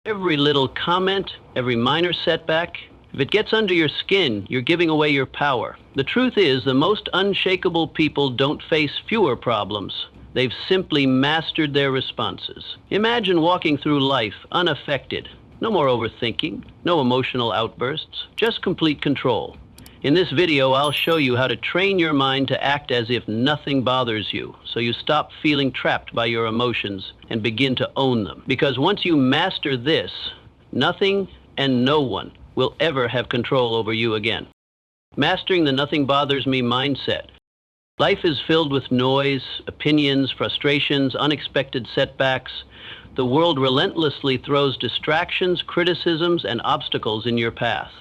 Every little comment, every minor setback, if it gets under your skin, you're giving away your power. The truth is, the most unshakable people don't face fewer problems. They've simply mastered their responses. Imagine walking through life unaffected. No more overthinking, no emotional outbursts, just complete control. In this video, I'll show you how to train your mind to act as if nothing bothers you, so you stop feeling trapped by your emotions and begin to own them. Because once you master this, nothing and no one will ever have control over you again. Mastering the nothing bothers me mindset. Life is filled with noise, opinions, frustrations, unexpected setbacks. The world relentlessly throws distractions, criticisms, and obstacles in your path.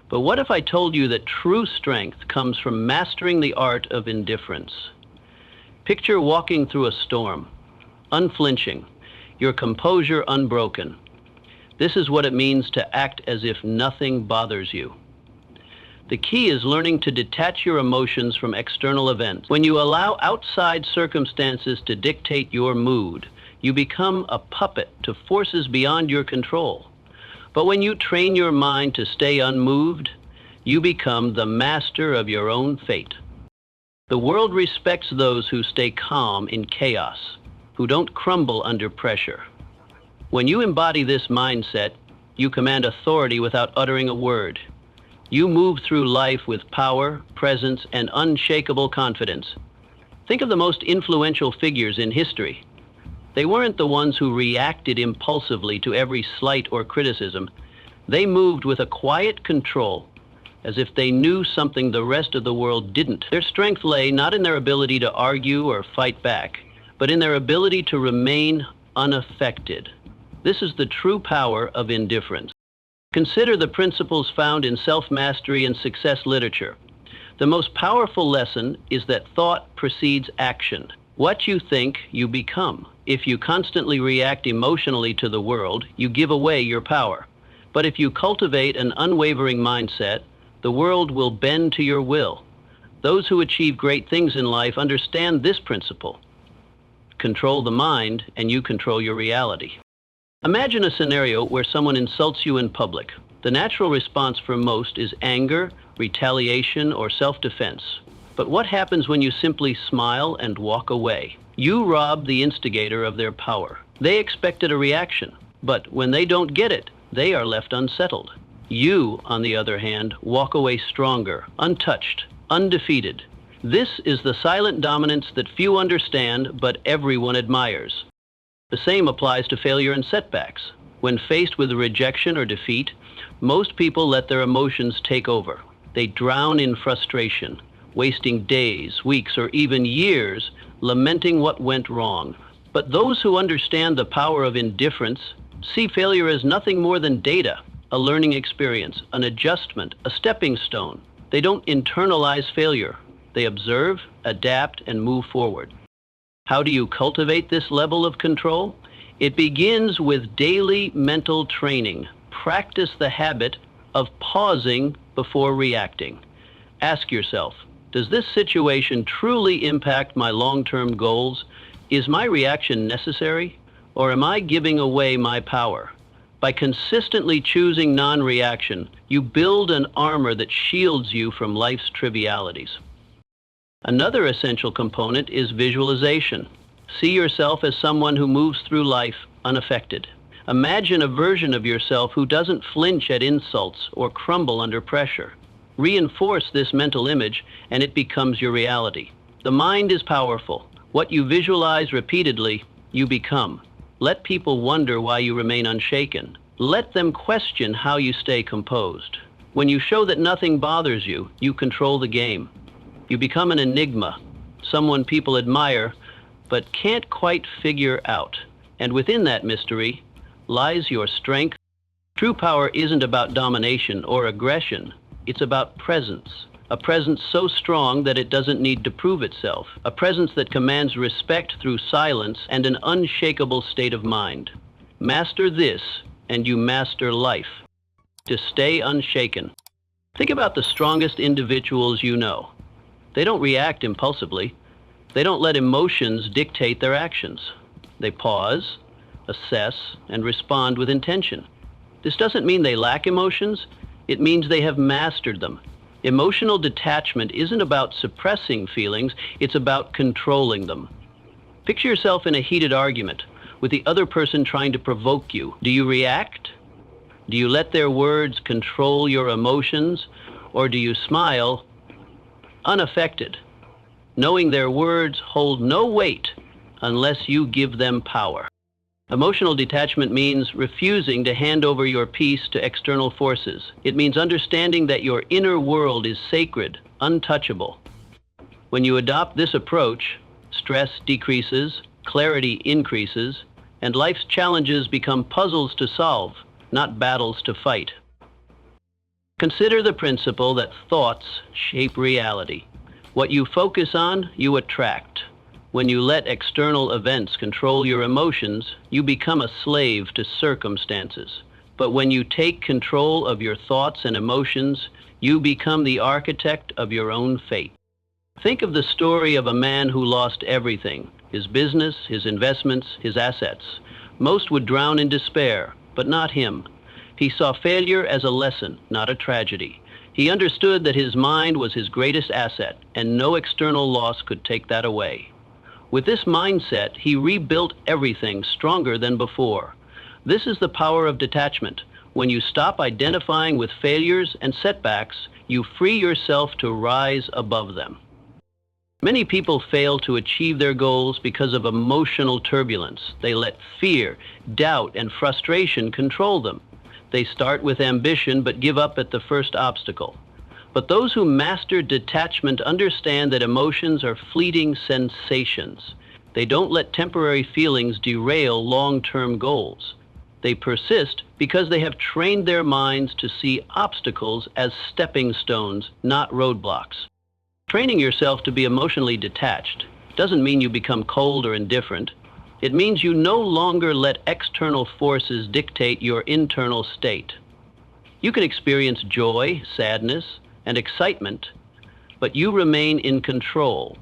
But what if I told you that true strength comes from mastering the art of indifference? Picture walking through a storm, unflinching, your composure unbroken. This is what it means to act as if nothing bothers you. The key is learning to detach your emotions from external events. When you allow outside circumstances to dictate your mood, you become a puppet to forces beyond your control. But when you train your mind to stay unmoved, you become the master of your own fate. The world respects those who stay calm in chaos, who don't crumble under pressure. When you embody this mindset, you command authority without uttering a word. You move through life with power, presence, and unshakable confidence. Think of the most influential figures in history. They weren't the ones who reacted impulsively to every slight or criticism. They moved with a quiet control, as if they knew something the rest of the world didn't. Their strength lay not in their ability to argue or fight back, but in their ability to remain unaffected. This is the true power of indifference. Consider the principles found in self-mastery and success literature. The most powerful lesson is that thought precedes action. What you think, you become. If you constantly react emotionally to the world, you give away your power. But if you cultivate an unwavering mindset, the world will bend to your will. Those who achieve great things in life understand this principle. Control the mind, and you control your reality. Imagine a scenario where someone insults you in public. The natural response for most is anger, retaliation, or self-defense. But what happens when you simply smile and walk away? You rob the instigator of their power. They expected a reaction, but when they don't get it, they are left unsettled. You, on the other hand, walk away stronger, untouched, undefeated. This is the silent dominance that few understand, but everyone admires. The same applies to failure and setbacks. When faced with rejection or defeat, most people let their emotions take over. They drown in frustration, wasting days, weeks, or even years lamenting what went wrong. But those who understand the power of indifference see failure as nothing more than data, a learning experience, an adjustment, a stepping stone. They don't internalize failure. They observe, adapt, and move forward. How do you cultivate this level of control? It begins with daily mental training. Practice the habit of pausing before reacting. Ask yourself, does this situation truly impact my long-term goals? Is my reaction necessary, or am I giving away my power? By consistently choosing non-reaction, you build an armor that shields you from life's trivialities. Another essential component is visualization. See yourself as someone who moves through life unaffected. Imagine a version of yourself who doesn't flinch at insults or crumble under pressure. Reinforce this mental image, and it becomes your reality. The mind is powerful. What you visualize repeatedly, you become. Let people wonder why you remain unshaken. Let them question how you stay composed. When you show that nothing bothers you, you control the game. You become an enigma, someone people admire, but can't quite figure out. And within that mystery lies your strength. True power isn't about domination or aggression. It's about presence, a presence so strong that it doesn't need to prove itself, a presence that commands respect through silence and an unshakable state of mind. Master this, and you master life. To stay unshaken. Think about the strongest individuals you know. They don't react impulsively. They don't let emotions dictate their actions. They pause, assess, and respond with intention. This doesn't mean they lack emotions, it means they have mastered them. Emotional detachment isn't about suppressing feelings, it's about controlling them. Picture yourself in a heated argument with the other person trying to provoke you. Do you react? Do you let their words control your emotions? Or do you smile, unaffected, knowing their words hold no weight unless you give them power? Emotional detachment means refusing to hand over your peace to external forces. It means understanding that your inner world is sacred, untouchable. When you adopt this approach, stress decreases, clarity increases, and life's challenges become puzzles to solve, not battles to fight. Consider the principle that thoughts shape reality. What you focus on, you attract. When you let external events control your emotions, you become a slave to circumstances. But when you take control of your thoughts and emotions, you become the architect of your own fate. Think of the story of a man who lost everything: his business, his investments, his assets. Most would drown in despair, but not him. He saw failure as a lesson, not a tragedy. He understood that his mind was his greatest asset, and no external loss could take that away. With this mindset, he rebuilt everything stronger than before. This is the power of detachment. When you stop identifying with failures and setbacks, you free yourself to rise above them. Many people fail to achieve their goals because of emotional turbulence. They let fear, doubt, and frustration control them. They start with ambition but give up at the first obstacle. But those who master detachment understand that emotions are fleeting sensations. They don't let temporary feelings derail long-term goals. They persist because they have trained their minds to see obstacles as stepping stones, not roadblocks. Training yourself to be emotionally detached doesn't mean you become cold or indifferent. It means you no longer let external forces dictate your internal state. You can experience joy, sadness, and excitement, but you remain in control.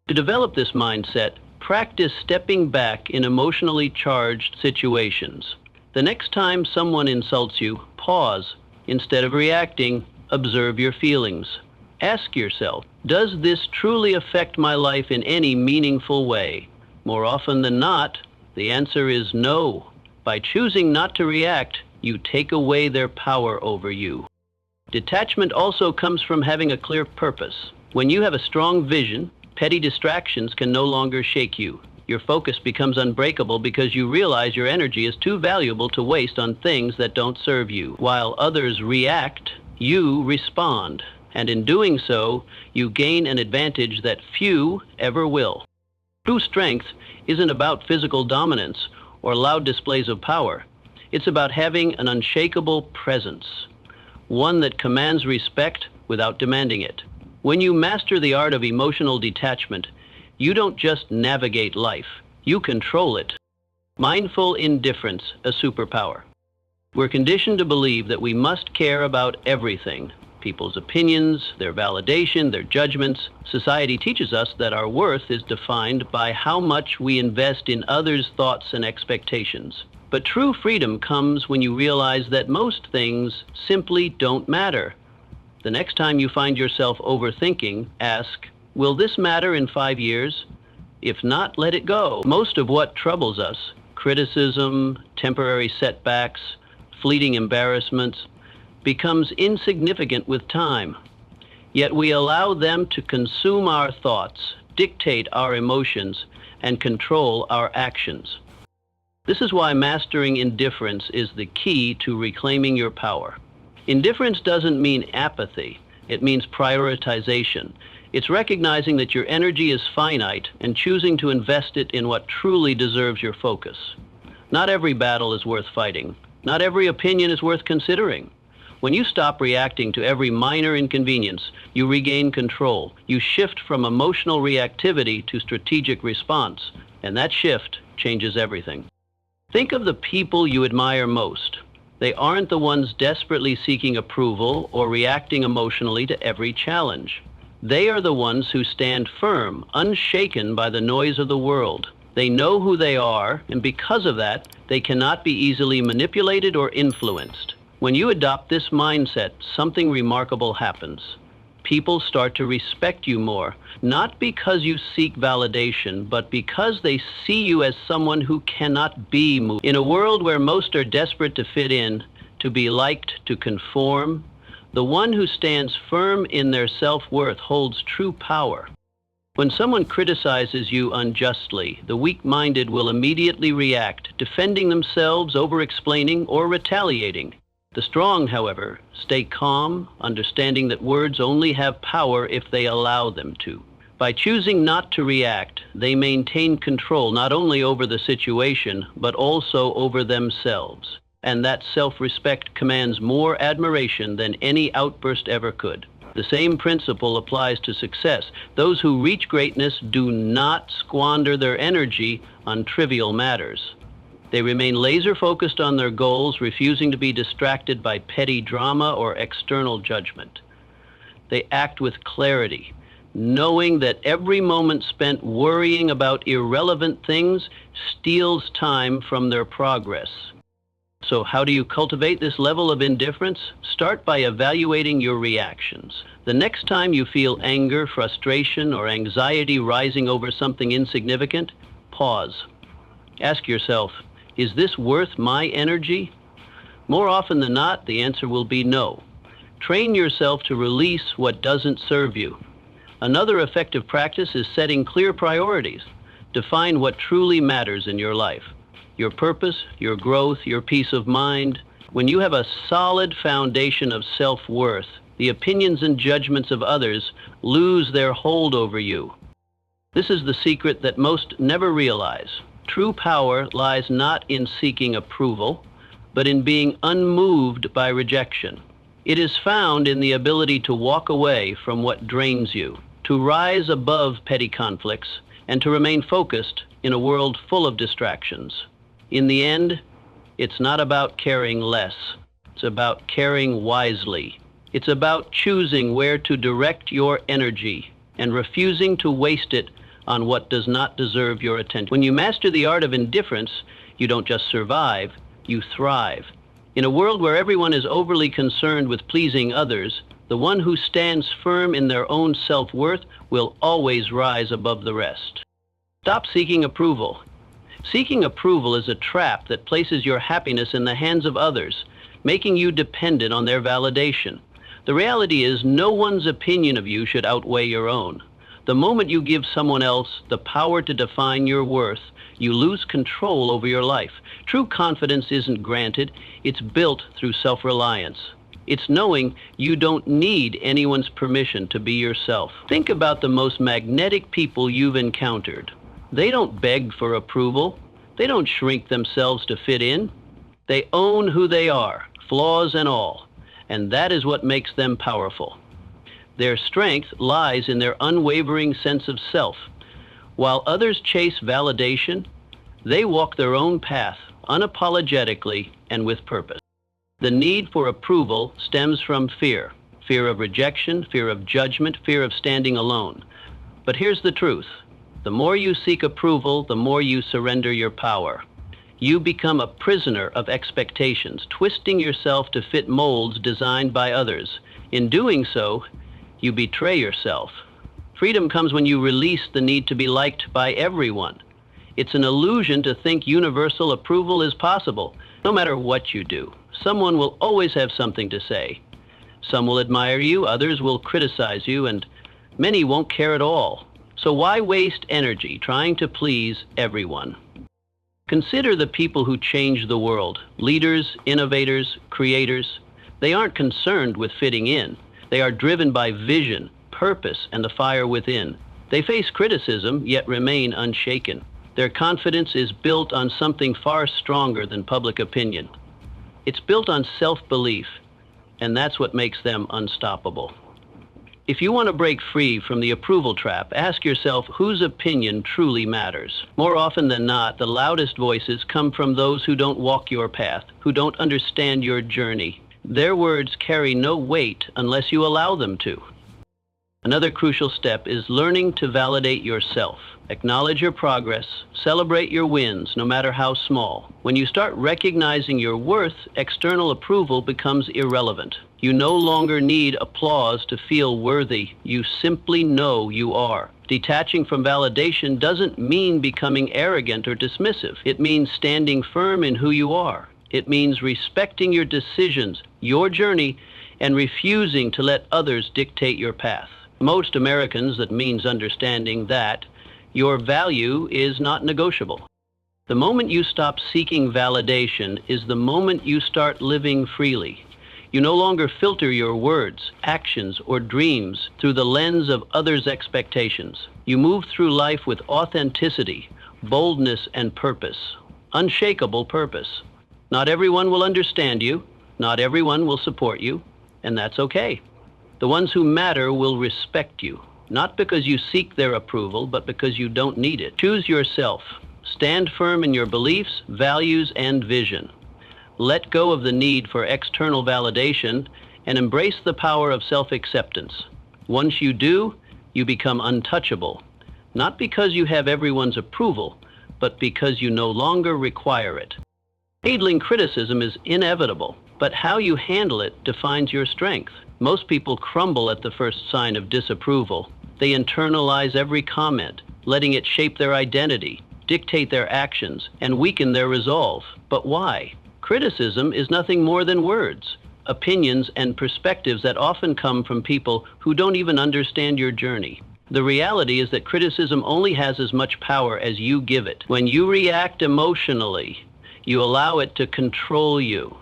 To develop this mindset, practice stepping back in emotionally charged situations. The next time someone insults you, pause. Instead of reacting, observe your feelings. Ask yourself, does this truly affect my life in any meaningful way? More often than not, the answer is no. By choosing not to react, you take away their power over you. Detachment also comes from having a clear purpose. When you have a strong vision, petty distractions can no longer shake you. Your focus becomes unbreakable because you realize your energy is too valuable to waste on things that don't serve you. While others react, you respond. And in doing so, you gain an advantage that few ever will. True strength isn't about physical dominance or loud displays of power. It's about having an unshakable presence, one that commands respect without demanding it. When you master the art of emotional detachment, you don't just navigate life, you control it. Mindful indifference, a superpower. We're conditioned to believe that we must care about everything: people's opinions, their validation, their judgments. Society teaches us that our worth is defined by how much we invest in others' thoughts and expectations. But true freedom comes when you realize that most things simply don't matter. The next time you find yourself overthinking, ask, will this matter in 5 years? If not, let it go. Most of what troubles us, criticism, temporary setbacks, fleeting embarrassments, becomes insignificant with time. Yet we allow them to consume our thoughts, dictate our emotions, and control our actions. This is why mastering indifference is the key to reclaiming your power. Indifference doesn't mean apathy, it means prioritization. It's recognizing that your energy is finite and choosing to invest it in what truly deserves your focus. Not every battle is worth fighting. Not every opinion is worth considering. When you stop reacting to every minor inconvenience, you regain control. You shift from emotional reactivity to strategic response, and that shift changes everything. Think of the people you admire most. They aren't the ones desperately seeking approval or reacting emotionally to every challenge. They are the ones who stand firm, unshaken by the noise of the world. They know who they are, and because of that, they cannot be easily manipulated or influenced. When you adopt this mindset, something remarkable happens. People start to respect you more, not because you seek validation, but because they see you as someone who cannot be moved. In a world where most are desperate to fit in, to be liked, to conform, the one who stands firm in their self-worth holds true power. When someone criticizes you unjustly, the weak-minded will immediately react, defending themselves, over-explaining, or retaliating. The strong, however, stay calm, understanding that words only have power if they allow them to. By choosing not to react, they maintain control not only over the situation, but also over themselves. And that self-respect commands more admiration than any outburst ever could. The same principle applies to success. Those who reach greatness do not squander their energy on trivial matters. They remain laser-focused on their goals, refusing to be distracted by petty drama or external judgment. They act with clarity, knowing that every moment spent worrying about irrelevant things steals time from their progress. So how do you cultivate this level of indifference? Start by evaluating your reactions. The next time you feel anger, frustration, or anxiety rising over something insignificant, pause. Ask yourself, is this worth my energy? More often than not, the answer will be no. Train yourself to release what doesn't serve you. Another effective practice is setting clear priorities. Define what truly matters in your life. Your purpose, your growth, your peace of mind. When you have a solid foundation of self-worth, the opinions and judgments of others lose their hold over you. This is the secret that most never realize. True power lies not in seeking approval, but in being unmoved by rejection. It is found in the ability to walk away from what drains you, to rise above petty conflicts, and to remain focused in a world full of distractions. In the end, it's not about caring less. It's about caring wisely. It's about choosing where to direct your energy and refusing to waste it on what does not deserve your attention. When you master the art of indifference, you don't just survive, you thrive. In a world where everyone is overly concerned with pleasing others, the one who stands firm in their own self-worth will always rise above the rest. Stop seeking approval. Seeking approval is a trap that places your happiness in the hands of others, making you dependent on their validation. The reality is, no one's opinion of you should outweigh your own. The moment you give someone else the power to define your worth, you lose control over your life. True confidence isn't granted, it's built through self-reliance. It's knowing you don't need anyone's permission to be yourself. Think about the most magnetic people you've encountered. They don't beg for approval. They don't shrink themselves to fit in. They own who they are, flaws and all, and that is what makes them powerful. Their strength lies in their unwavering sense of self. While others chase validation, they walk their own path unapologetically and with purpose. The need for approval stems from fear. Fear of rejection, fear of judgment, fear of standing alone. But here's the truth. The more you seek approval, the more you surrender your power. You become a prisoner of expectations, twisting yourself to fit molds designed by others. In doing so, you betray yourself. Freedom comes when you release the need to be liked by everyone. It's an illusion to think universal approval is possible. No matter what you do, someone will always have something to say. Some will admire you, others will criticize you, and many won't care at all. So why waste energy trying to please everyone? Consider the people who change the world. Leaders, innovators, creators. They aren't concerned with fitting in. They are driven by vision, purpose, and the fire within. They face criticism, yet remain unshaken. Their confidence is built on something far stronger than public opinion. It's built on self-belief, and that's what makes them unstoppable. If you want to break free from the approval trap, ask yourself whose opinion truly matters. More often than not, the loudest voices come from those who don't walk your path, who don't understand your journey. Their words carry no weight unless you allow them to. Another crucial step is learning to validate yourself. Acknowledge your progress, celebrate your wins, no matter how small. When you start recognizing your worth, external approval becomes irrelevant. You no longer need applause to feel worthy. You simply know you are. Detaching from validation doesn't mean becoming arrogant or dismissive. It means standing firm in who you are. It means respecting your decisions, your journey, and refusing to let others dictate your path. Most Americans, that means understanding that your value is not negotiable. The moment you stop seeking validation is the moment you start living freely. You no longer filter your words, actions, or dreams through the lens of others' expectations. You move through life with authenticity, boldness, and purpose. Unshakable purpose. Not everyone will understand you. Not everyone will support you, and that's okay. The ones who matter will respect you, not because you seek their approval, but because you don't need it. Choose yourself. Stand firm in your beliefs, values, and vision. Let go of the need for external validation and embrace the power of self-acceptance. Once you do, you become untouchable, not because you have everyone's approval, but because you no longer require it. Handling criticism is inevitable, but how you handle it defines your strength. Most people crumble at the first sign of disapproval. They internalize every comment, letting it shape their identity, dictate their actions, and weaken their resolve. But why? Criticism is nothing more than words, opinions, and perspectives that often come from people who don't even understand your journey. The reality is that criticism only has as much power as you give it. When you react emotionally, you allow it to control you.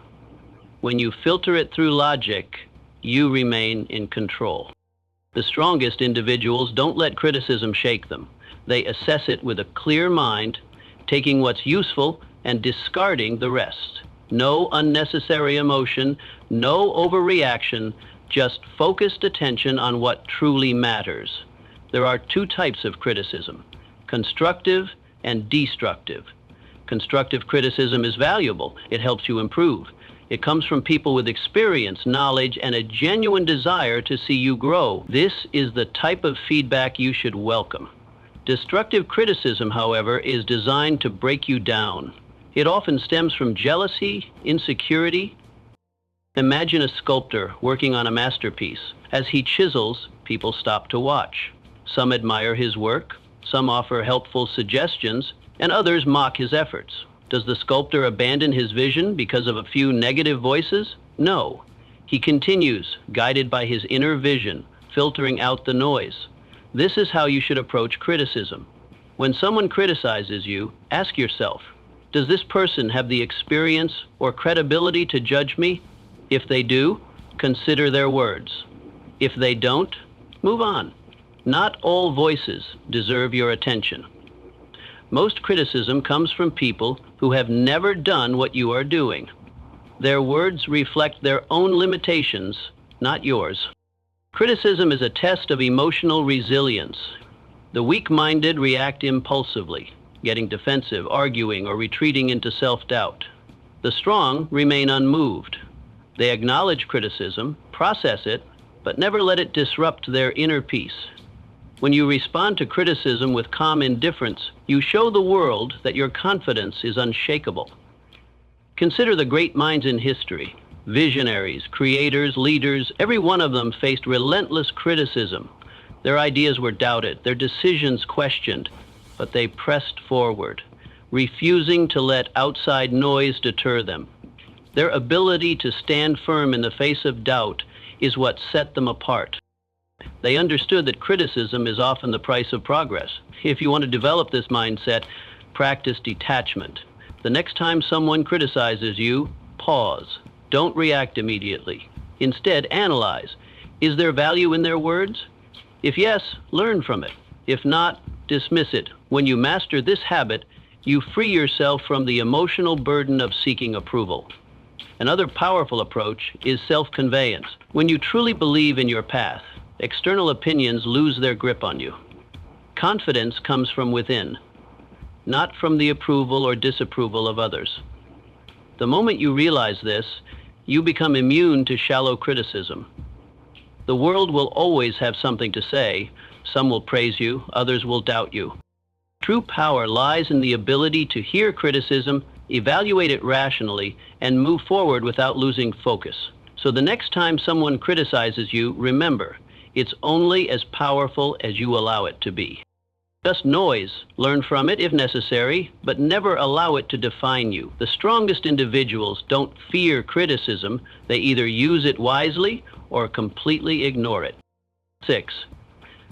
When you filter it through logic, you remain in control. The strongest individuals don't let criticism shake them. They assess it with a clear mind, taking what's useful and discarding the rest. No unnecessary emotion, no overreaction, just focused attention on what truly matters. There are two types of criticism, constructive and destructive. Constructive criticism is valuable. It helps you improve. It comes from people with experience, knowledge, and a genuine desire to see you grow. This is the type of feedback you should welcome. Destructive criticism, however, is designed to break you down. It often stems from jealousy, insecurity. Imagine a sculptor working on a masterpiece. As he chisels, people stop to watch. Some admire his work, some offer helpful suggestions, and others mock his efforts. Does the sculptor abandon his vision because of a few negative voices? No. He continues, guided by his inner vision, filtering out the noise. This is how you should approach criticism. When someone criticizes you, ask yourself, does this person have the experience or credibility to judge me? If they do, consider their words. If they don't, move on. Not all voices deserve your attention. Most criticism comes from people who have never done what you are doing. Their words reflect their own limitations, not yours. Criticism is a test of emotional resilience. The weak-minded react impulsively, getting defensive, arguing, or retreating into self-doubt. The strong remain unmoved. They acknowledge criticism, process it, but never let it disrupt their inner peace. When you respond to criticism with calm indifference, you show the world that your confidence is unshakable. Consider the great minds in history. Visionaries, creators, leaders, every one of them faced relentless criticism. Their ideas were doubted, their decisions questioned, but they pressed forward, refusing to let outside noise deter them. Their ability to stand firm in the face of doubt is what set them apart. They understood that criticism is often the price of progress. If you want to develop this mindset, practice detachment. The next time someone criticizes you, pause. Don't react immediately. Instead, analyze. Is there value in their words? If yes, learn from it. If not, dismiss it. When you master this habit, you free yourself from the emotional burden of seeking approval. Another powerful approach is self-conveyance. When you truly believe in your path, external opinions lose their grip on you. Confidence comes from within, not from the approval or disapproval of others. The moment you realize this, you become immune to shallow criticism. The world will always have something to say. Some will praise you, others will doubt you. True power lies in the ability to hear criticism, evaluate it rationally, and move forward without losing focus. So the next time someone criticizes you, remember, it's only as powerful as you allow it to be. Just noise. Learn from it if necessary, but never allow it to define you. The strongest individuals don't fear criticism. They either use it wisely or completely ignore it. 6.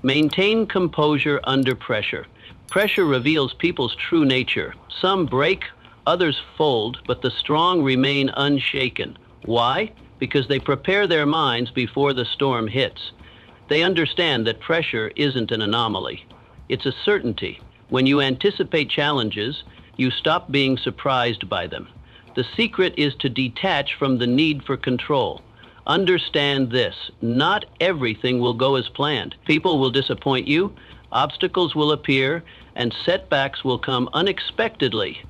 Maintain composure under pressure. Pressure reveals people's true nature. Some break, others fold, but the strong remain unshaken. Why? Because they prepare their minds before the storm hits. They understand that pressure isn't an anomaly. It's a certainty. When you anticipate challenges, you stop being surprised by them. The secret is to detach from the need for control. Understand this: not everything will go as planned. People will disappoint you, obstacles will appear, and setbacks will come unexpectedly.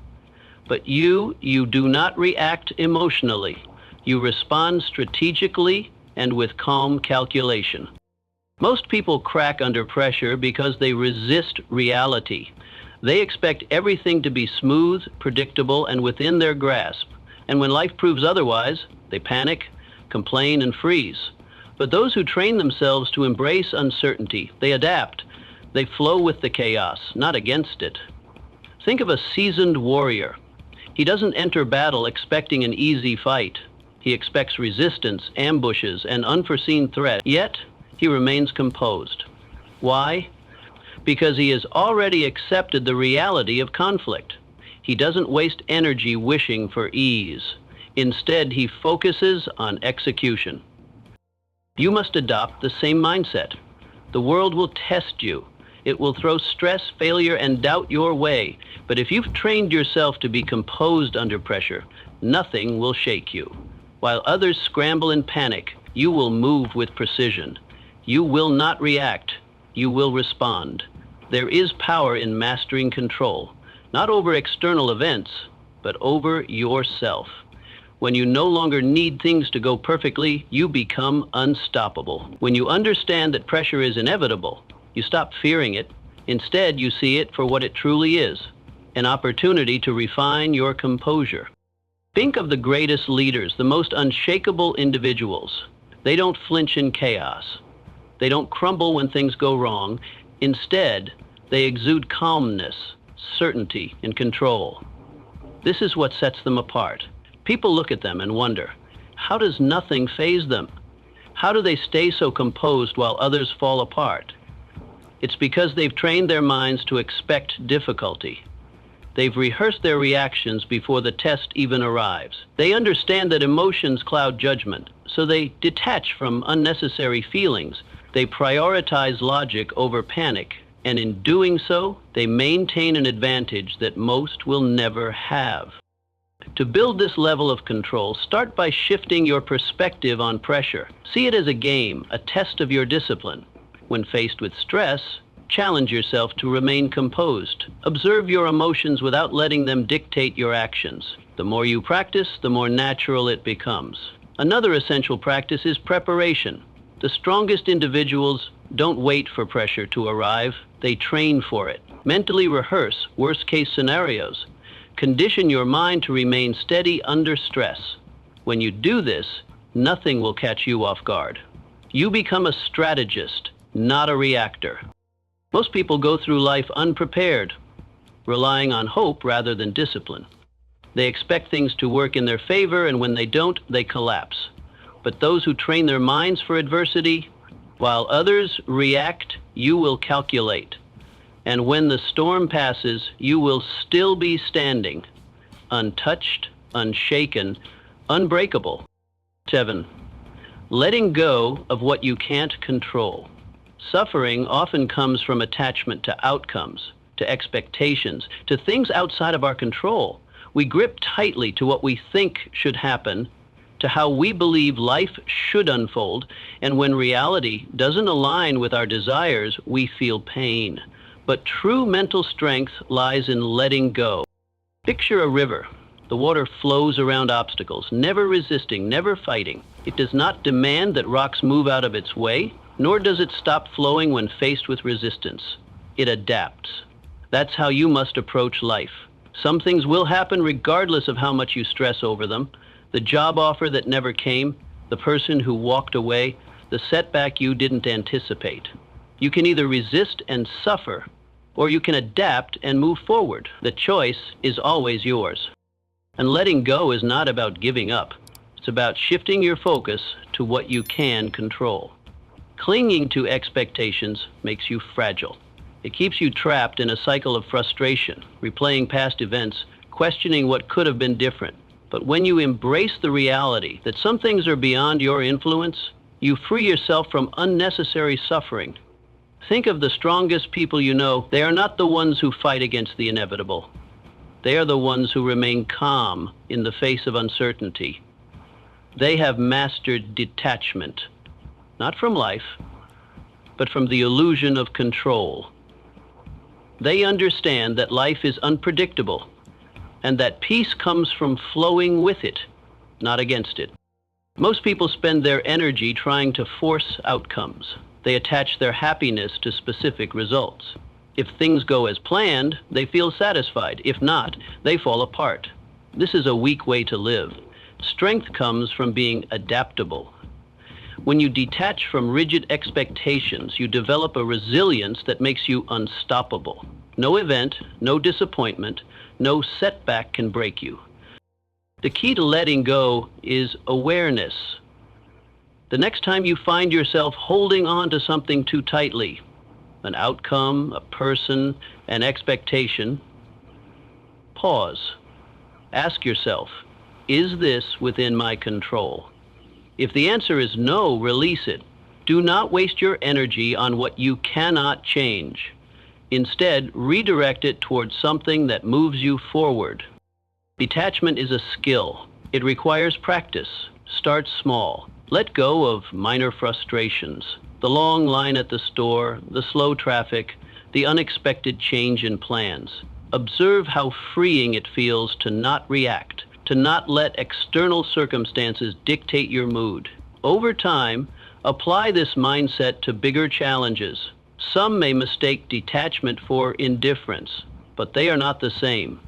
But you do not react emotionally. You respond strategically and with calm calculation. Most people crack under pressure because they resist reality. They expect everything to be smooth, predictable, and within their grasp. And when life proves otherwise, they panic, complain, and freeze. But those who train themselves to embrace uncertainty, they adapt. They flow with the chaos, not against it. Think of a seasoned warrior. He doesn't enter battle expecting an easy fight. He expects resistance, ambushes, and unforeseen threats. Yet, he remains composed. Why? Because he has already accepted the reality of conflict. He doesn't waste energy wishing for ease. Instead, he focuses on execution. You must adopt the same mindset. The world will test you. It will throw stress, failure, and doubt your way. But if you've trained yourself to be composed under pressure, nothing will shake you. While others scramble in panic, you will move with precision. You will not react. You will respond. There is power in mastering control, not over external events, but over yourself. When you no longer need things to go perfectly, you become unstoppable. When you understand that pressure is inevitable, you stop fearing it. Instead, you see it for what it truly is, an opportunity to refine your composure. Think of the greatest leaders, the most unshakable individuals. They don't flinch in chaos. They don't crumble when things go wrong. Instead, they exude calmness, certainty, and control. This is what sets them apart. People look at them and wonder, how does nothing faze them? How do they stay so composed while others fall apart? It's because they've trained their minds to expect difficulty. They've rehearsed their reactions before the test even arrives. They understand that emotions cloud judgment, so they detach from unnecessary feelings. They prioritize logic over panic, and in doing so, they maintain an advantage that most will never have. To build this level of control, start by shifting your perspective on pressure. See it as a game, a test of your discipline. When faced with stress, challenge yourself to remain composed. Observe your emotions without letting them dictate your actions. The more you practice, the more natural it becomes. Another essential practice is preparation. The strongest individuals don't wait for pressure to arrive. They train for it. Mentally rehearse worst-case scenarios. Condition your mind to remain steady under stress. When you do this, nothing will catch you off guard. You become a strategist, not a reactor. Most people go through life unprepared, relying on hope rather than discipline. They expect things to work in their favor, and when they don't, they collapse. But those who train their minds for adversity, while others react, you will calculate. And when the storm passes, you will still be standing, untouched, unshaken, unbreakable. 7. Letting go of what you can't control. Suffering often comes from attachment to outcomes, to expectations, to things outside of our control. We grip tightly to what we think should happen, to how we believe life should unfold, and when reality doesn't align with our desires, we feel pain. But true mental strength lies in letting go. Picture a river. The water flows around obstacles, never resisting, never fighting. It does not demand that rocks move out of its way, nor does it stop flowing when faced with resistance. It adapts. That's how you must approach life. Some things will happen regardless of how much you stress over them. The job offer that never came, the person who walked away, the setback you didn't anticipate. You can either resist and suffer, or you can adapt and move forward. The choice is always yours. And letting go is not about giving up. It's about shifting your focus to what you can control. Clinging to expectations makes you fragile. It keeps you trapped in a cycle of frustration, replaying past events, questioning what could have been different. But when you embrace the reality that some things are beyond your influence, you free yourself from unnecessary suffering. Think of the strongest people you know. They are not the ones who fight against the inevitable. They are the ones who remain calm in the face of uncertainty. They have mastered detachment, not from life, but from the illusion of control. They understand that life is unpredictable and that peace comes from flowing with it, not against it. Most people spend their energy trying to force outcomes. They attach their happiness to specific results. If things go as planned, they feel satisfied. If not, they fall apart. This is a weak way to live. Strength comes from being adaptable. When you detach from rigid expectations, you develop a resilience that makes you unstoppable. No event, no disappointment, no setback can break you. The key to letting go is awareness. The next time you find yourself holding on to something too tightly, an outcome, a person, an expectation, pause. Ask yourself, is this within my control? If the answer is no, release it. Do not waste your energy on what you cannot change. Instead, redirect it towards something that moves you forward. Detachment is a skill. It requires practice. Start small. Let go of minor frustrations. The long line at the store, the slow traffic, the unexpected change in plans. Observe how freeing it feels to not react, to not let external circumstances dictate your mood. Over time, apply this mindset to bigger challenges. Some may mistake detachment for indifference, but they are not the same.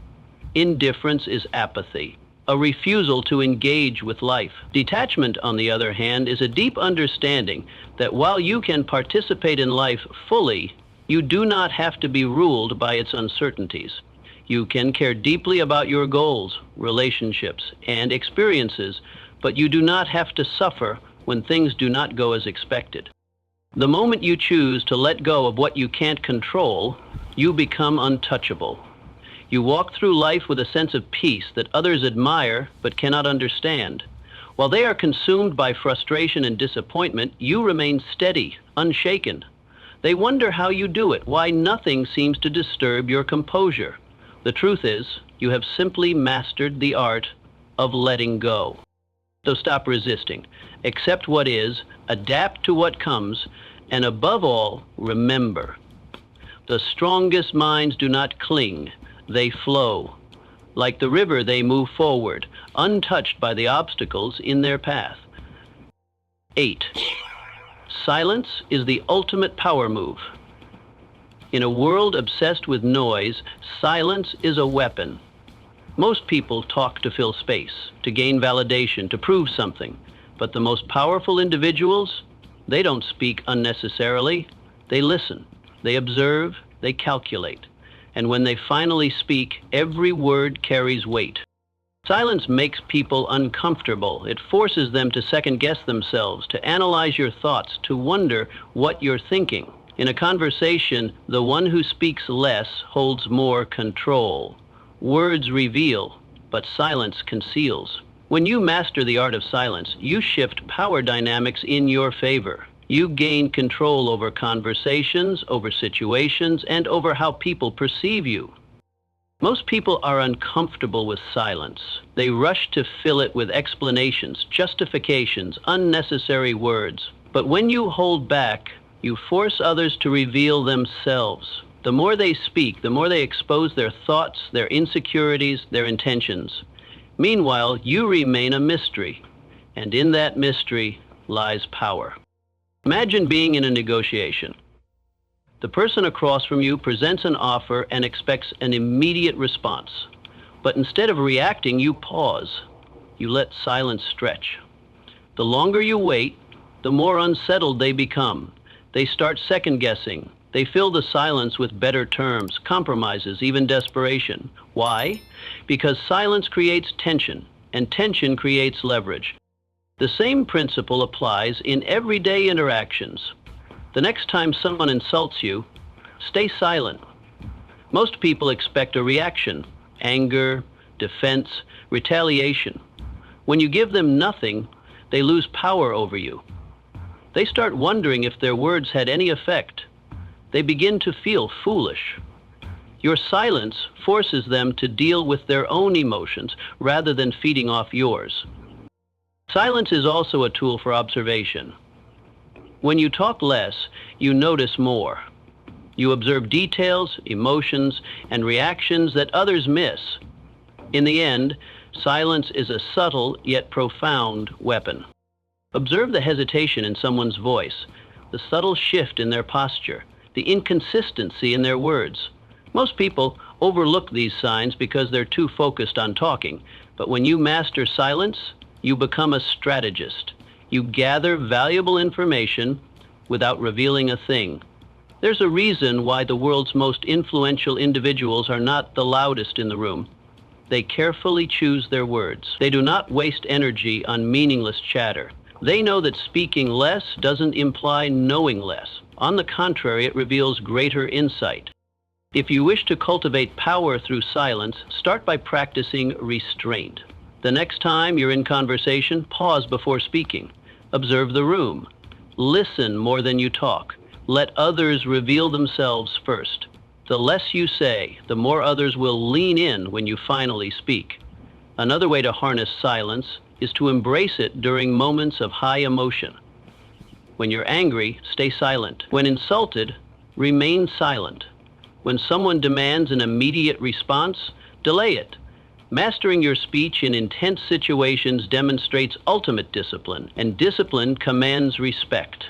Indifference is apathy, a refusal to engage with life. Detachment, on the other hand, is a deep understanding that while you can participate in life fully, you do not have to be ruled by its uncertainties. You can care deeply about your goals, relationships, and experiences, but you do not have to suffer when things do not go as expected. The moment you choose to let go of what you can't control, you become untouchable. You walk through life with a sense of peace that others admire but cannot understand. While they are consumed by frustration and disappointment, you remain steady, unshaken. They wonder how you do it, why nothing seems to disturb your composure. The truth is, you have simply mastered the art of letting go. So stop resisting, accept what is, adapt to what comes, and above all, remember, the strongest minds do not cling, they flow. Like the river, they move forward, untouched by the obstacles in their path. 8. Silence is the ultimate power move. In a world obsessed with noise, silence is a weapon. Most people talk to fill space, to gain validation, to prove something. But the most powerful individuals, they don't speak unnecessarily. They listen, they observe, they calculate. And when they finally speak, every word carries weight. Silence makes people uncomfortable. It forces them to second-guess themselves, to analyze your thoughts, to wonder what you're thinking. In a conversation, the one who speaks less holds more control. Words reveal, but silence conceals. When you master the art of silence, you shift power dynamics in your favor. You gain control over conversations, over situations, and over how people perceive you. Most people are uncomfortable with silence. They rush to fill it with explanations, justifications, unnecessary words. But when you hold back, you force others to reveal themselves. The more they speak, the more they expose their thoughts, their insecurities, their intentions. Meanwhile, you remain a mystery, and in that mystery lies power. Imagine being in a negotiation. The person across from you presents an offer and expects an immediate response. But instead of reacting, you pause. You let silence stretch. The longer you wait, the more unsettled they become. They start second-guessing. They fill the silence with better terms, compromises, even desperation. Why? Because silence creates tension, and tension creates leverage. The same principle applies in everyday interactions. The next time someone insults you, stay silent. Most people expect a reaction: anger, defense, retaliation. When you give them nothing, they lose power over you. They start wondering if their words had any effect. They begin to feel foolish. Your silence forces them to deal with their own emotions rather than feeding off yours. Silence is also a tool for observation. When you talk less, you notice more. You observe details, emotions, and reactions that others miss. In the end, silence is a subtle yet profound weapon. Observe the hesitation in someone's voice, the subtle shift in their posture, the inconsistency in their words. Most people overlook these signs because they're too focused on talking. But when you master silence, you become a strategist. You gather valuable information without revealing a thing. There's a reason why the world's most influential individuals are not the loudest in the room. They carefully choose their words. They do not waste energy on meaningless chatter. They know that speaking less doesn't imply knowing less. On the contrary, it reveals greater insight. If you wish to cultivate power through silence, start by practicing restraint. The next time you're in conversation, pause before speaking. Observe the room. Listen more than you talk. Let others reveal themselves first. The less you say, the more others will lean in when you finally speak. Another way to harness silence is to embrace it during moments of high emotion. When you're angry, stay silent. When insulted, remain silent. When someone demands an immediate response, delay it. Mastering your speech in intense situations demonstrates ultimate discipline, and discipline commands respect.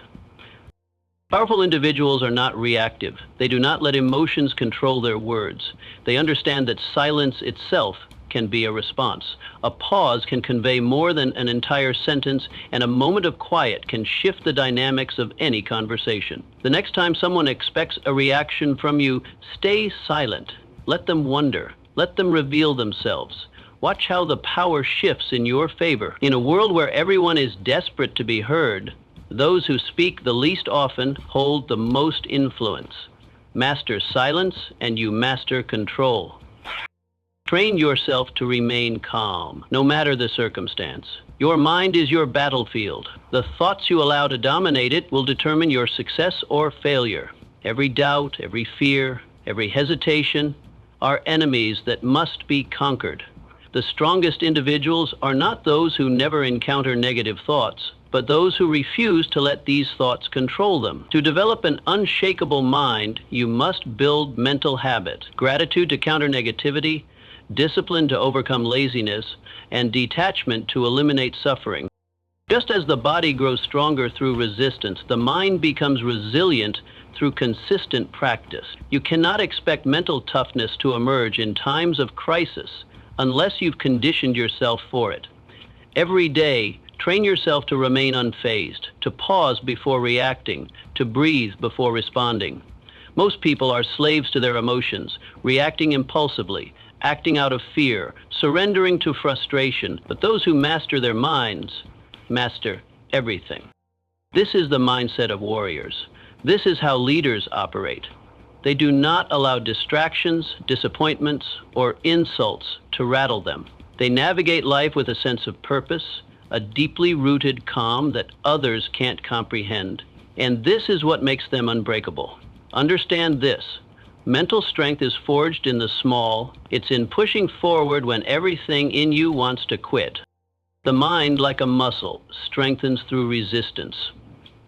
Powerful individuals are not reactive. They do not let emotions control their words. They understand that silence itself can be a response. A pause can convey more than an entire sentence, and a moment of quiet can shift the dynamics of any conversation. The next time someone expects a reaction from you, stay silent. Let them wonder. Let them reveal themselves. Watch how the power shifts in your favor. In a world where everyone is desperate to be heard, those who speak the least often hold the most influence. Master silence, and you master control. Train yourself to remain calm, no matter the circumstance. Your mind is your battlefield. The thoughts you allow to dominate it will determine your success or failure. Every doubt, every fear, every hesitation are enemies that must be conquered. The strongest individuals are not those who never encounter negative thoughts, but those who refuse to let these thoughts control them. To develop an unshakable mind, you must build mental habits: gratitude to counter negativity, discipline to overcome laziness, and detachment to eliminate suffering. Just as the body grows stronger through resistance, the mind becomes resilient through consistent practice. You cannot expect mental toughness to emerge in times of crisis unless you've conditioned yourself for it. Every day, train yourself to remain unfazed, to pause before reacting, to breathe before responding. Most people are slaves to their emotions, reacting impulsively, acting out of fear, surrendering to frustration. But those who master their minds master everything. This is the mindset of warriors. This is how leaders operate. They do not allow distractions, disappointments, or insults to rattle them. They navigate life with a sense of purpose, a deeply rooted calm that others can't comprehend. And this is what makes them unbreakable. Understand this: mental strength is forged in the small. It's in pushing forward when everything in you wants to quit. The mind, like a muscle, strengthens through resistance.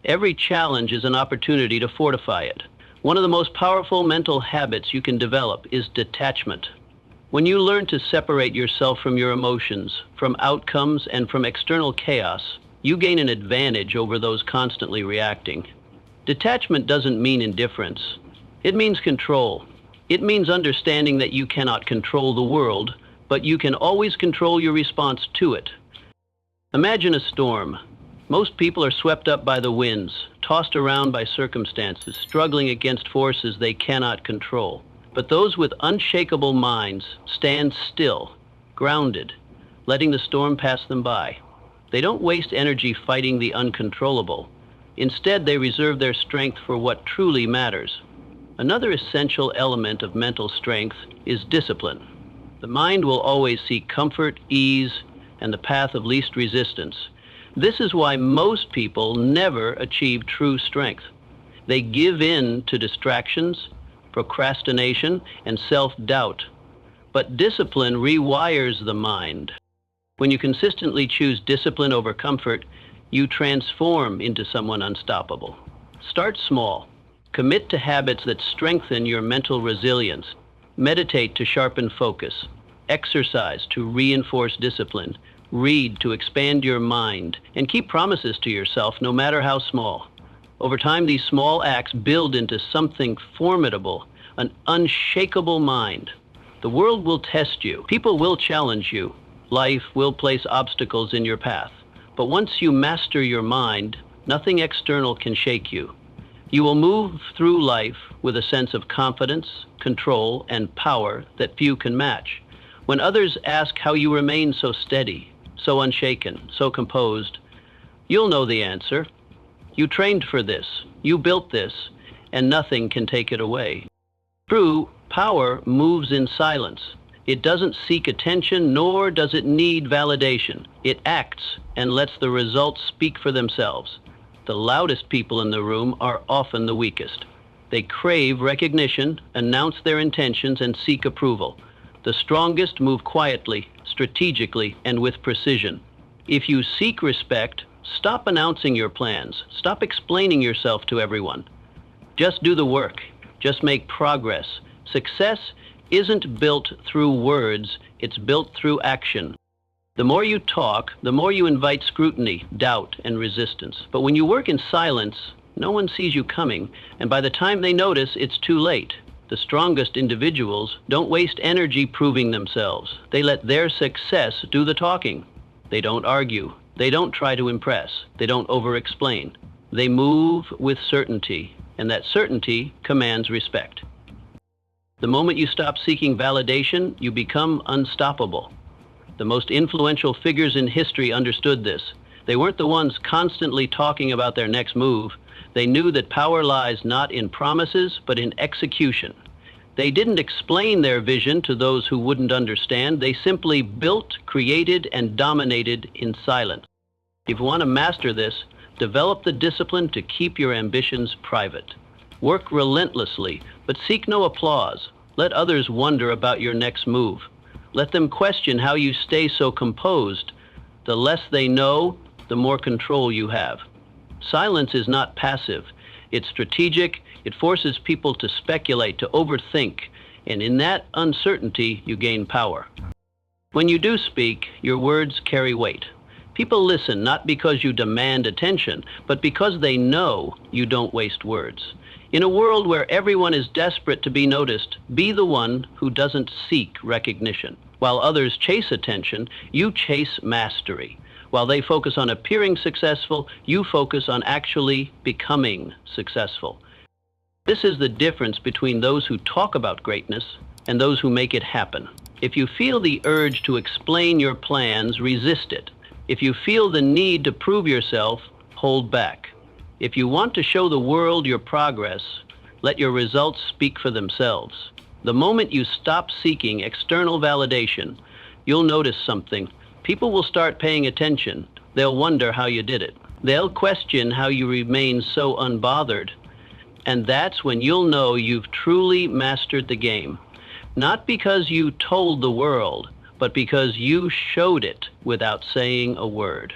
Every challenge is an opportunity to fortify it. One of the most powerful mental habits you can develop is detachment. When you learn to separate yourself from your emotions, from outcomes, and from external chaos, you gain an advantage over those constantly reacting. Detachment doesn't mean indifference. It means control. It means understanding that you cannot control the world, but you can always control your response to it. Imagine a storm. Most people are swept up by the winds, tossed around by circumstances, struggling against forces they cannot control. But those with unshakable minds stand still, grounded, letting the storm pass them by. They don't waste energy fighting the uncontrollable. Instead, they reserve their strength for what truly matters. Another essential element of mental strength is discipline. The mind will always seek comfort, ease, and the path of least resistance. This is why most people never achieve true strength. They give in to distractions, procrastination, and self-doubt. But discipline rewires the mind. When you consistently choose discipline over comfort, you transform into someone unstoppable. Start small. Commit to habits that strengthen your mental resilience. Meditate to sharpen focus. Exercise to reinforce discipline. Read to expand your mind. And keep promises to yourself, no matter how small. Over time, these small acts build into something formidable, an unshakable mind. The world will test you. People will challenge you. Life will place obstacles in your path. But once you master your mind, nothing external can shake you. You will move through life with a sense of confidence, control, and power that few can match. When others ask how you remain so steady, so unshaken, so composed, you'll know the answer. You trained for this, you built this, and nothing can take it away. True power moves in silence. It doesn't seek attention, nor does it need validation. It acts and lets the results speak for themselves. The loudest people in the room are often the weakest. They crave recognition, announce their intentions, and seek approval. The strongest move quietly, strategically, and with precision. If you seek respect, stop announcing your plans. Stop explaining yourself to everyone. Just do the work. Just make progress. Success isn't built through words, it's built through action. The more you talk, the more you invite scrutiny, doubt, and resistance. But when you work in silence, no one sees you coming, and by the time they notice, it's too late. The strongest individuals don't waste energy proving themselves. They let their success do the talking. They don't argue. They don't try to impress. They don't over-explain. They move with certainty, and that certainty commands respect. The moment you stop seeking validation, you become unstoppable. The most influential figures in history understood this. They weren't the ones constantly talking about their next move. They knew that power lies not in promises, but in execution. They didn't explain their vision to those who wouldn't understand. They simply built, created, and dominated in silence. If you want to master this, develop the discipline to keep your ambitions private. Work relentlessly, but seek no applause. Let others wonder about your next move. Let them question how you stay so composed. The less they know, the more control you have. Silence is not passive. It's strategic. It forces people to speculate, to overthink, and in that uncertainty, you gain power. When you do speak, your words carry weight. People listen not because you demand attention, but because they know you don't waste words. In a world where everyone is desperate to be noticed, be the one who doesn't seek recognition. While others chase attention, you chase mastery. While they focus on appearing successful, you focus on actually becoming successful. This is the difference between those who talk about greatness and those who make it happen. If you feel the urge to explain your plans, resist it. If you feel the need to prove yourself, hold back. If you want to show the world your progress, let your results speak for themselves. The moment you stop seeking external validation, you'll notice something. People will start paying attention. They'll wonder how you did it. They'll question how you remain so unbothered. And that's when you'll know you've truly mastered the game. Not because you told the world, but because you showed it without saying a word.